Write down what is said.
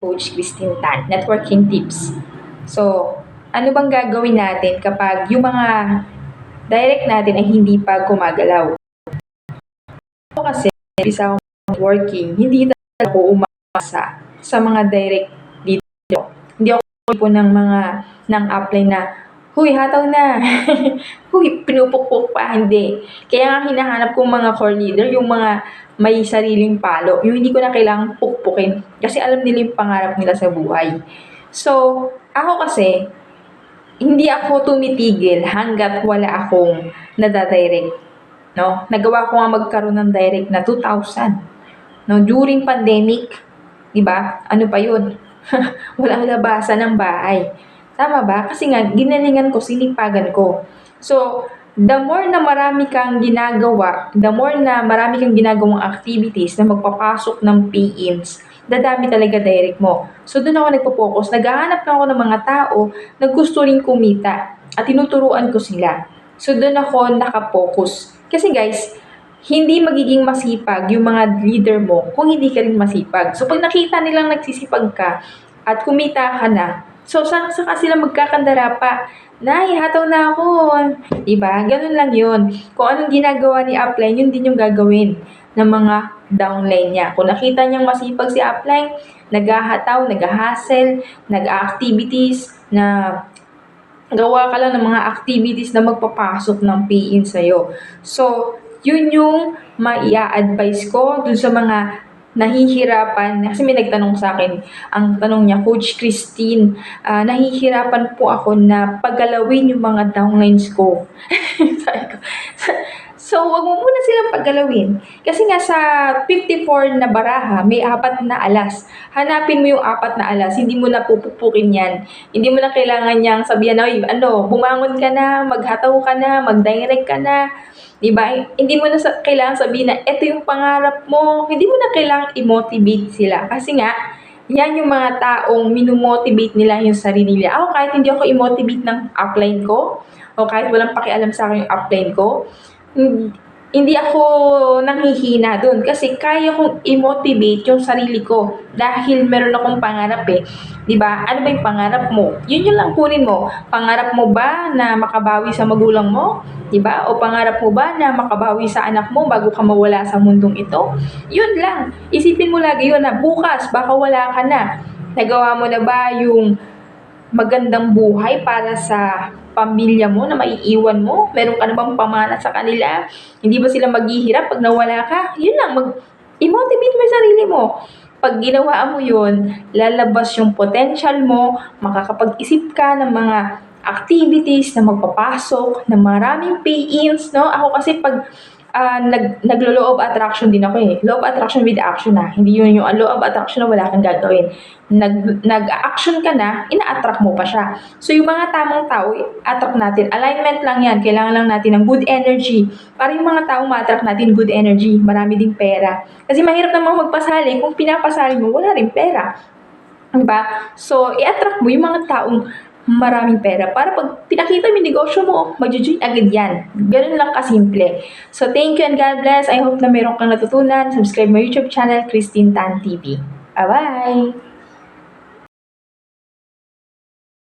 Coach Christine Tan, networking tips. So, ano bang gagawin natin kapag yung mga direct natin ay hindi pa gumagalaw? Ako kasi, isa akong networking, hindi talaga ako umasa sa mga direct dito. Hindi ako po ng mga ng upline na, huy, hataw na. Huy, pinupukpok pa. Hindi. Kaya nga hinahanap kong mga core leader, yung mga may sariling palo. Yung hindi ko na kailangang pukpukin. Kasi alam nila yung pangarap nila sa buhay. So, ako kasi, hindi ako tumitigil hanggat wala akong nadadirect. No? Nagawa ko nga magkaroon ng direct na 2,000. No? During pandemic, di ba? Ano pa yun? Walang labasan ng bahay. Tama ba? Kasi nga, ginalingan ko, sinipagan ko. So, the more na marami kang ginagawa, the more na marami kang ginagawang activities na magpapasok ng PMs, dadami talaga direct mo. So, doon ako nagpo-focus. Naghahanap lang ako ng mga tao na gusto rin kumita at tinuturuan ko sila. So, doon ako nakapokus. Kasi guys, hindi magiging masipag yung mga leader mo kung hindi ka rin masipag. So, pag nakita nilang nagsisipag ka at kumita ka na, so, saka sila magkakandara pa, Nay, hataw na ako. Diba? Ganun lang yun. Kung anong ginagawa ni upline, yun din yung gagawin ng mga downline niya. Kung nakita niyang masipag si upline, naghahataw, nag-hustle, nag-activities, na gawa ka lang ng mga activities na magpapasok ng PIN sa'yo. So, yun yung maia-advise ko dun sa mga nahihirapan. Kasi may nagtanong sa akin, ang tanong niya, Coach Christine, nahihirapan po ako na paggalawin yung mga downlines ko. Sabi ko, so, wag mo muna silang paggalawin. Kasi nga sa 54 na baraha, may 4 na alas. Hanapin mo yung 4 na alas, hindi mo na pupupukin yan. Hindi mo na kailangan niyang sabihan na, bumangon ka na, maghataw ka na, mag-direct ka na. Diba? Hindi mo na kailangan sabihin na, ito yung pangarap mo. Hindi mo na kailangan i-motivate sila. Kasi nga, yan yung mga taong minumotivate nila yung sarili nila. Ako kahit hindi ako i-motivate ng upline ko, o kahit walang pakialam sa akin yung upline ko, hindi ako nanghihina dun kasi kaya kong i-motivate yung sarili ko dahil meron akong pangarap eh. 'Di ba? Ano ba yung pangarap mo? Yun lang kunin mo. Pangarap mo ba na makabawi sa magulang mo? 'Di ba? O pangarap mo ba na makabawi sa anak mo bago ka mawala sa mundong ito? Yun lang. Isipin mo lagi yun na bukas baka wala ka na. Nagawa mo na ba yung magandang buhay para sa pamilya mo na maiiwan mo? Meron ka na bang pamana sa kanila? Hindi ba sila maghihirap pag nawala ka? Yun lang, i-motivate mo yung sarili mo. Pag ginawa mo yun, lalabas yung potential mo, makakapag-isip ka ng mga activities na magpapasok, na maraming pay-ins, no? Ako kasi pag naglo-law of attraction din ako eh. Law of attraction with action na. Hindi yun yung law of attraction na wala kang gagawin. Nag-action ka na, ina-attract mo pa siya. So, yung mga tamang tao, attract natin. Alignment lang yan. Kailangan lang natin ng good energy. Para yung mga tao ma-attract natin good energy. Marami ding pera. Kasi mahirap namang magpasali. Kung pinapasali mo, wala rin pera. Diba? So, i-attract mo yung mga taong maraming pera. Para pag pinakita mo yung negosyo mo, mag-join agad yan. Ganun lang kasimple. So, thank you and God bless. I hope na meron kang natutunan. Subscribe my YouTube channel, Christine Tan TV. Bye-bye!